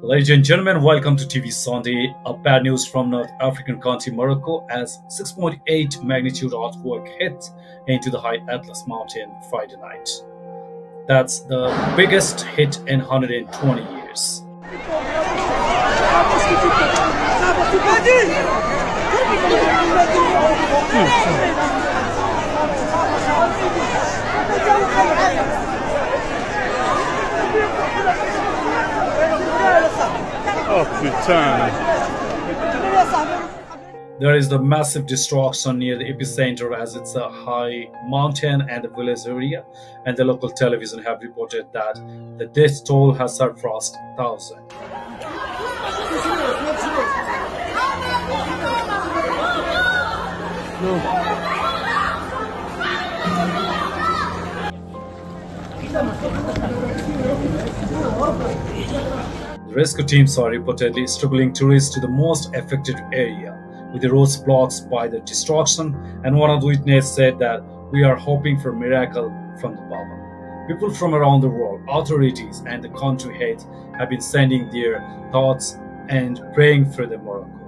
Ladies and gentlemen, welcome to TV Sunday. Bad news from North African country Morocco as 6.8 magnitude earthquake hit into the high Atlas mountain Friday night. That's the biggest hit in 120 years. Oh putain! There is the massive destruction near the epicenter as it's a high mountain and a village area, and the local television have reported that the death toll has surpassed 1,000. The rescue teams are reportedly struggling to reach to the most affected area, with the roads blocked by the destruction, and one of the witnesses said that we are hoping for a miracle from the Baba. People from around the world, authorities and the country heads have been sending their thoughts and praying for the Morocco.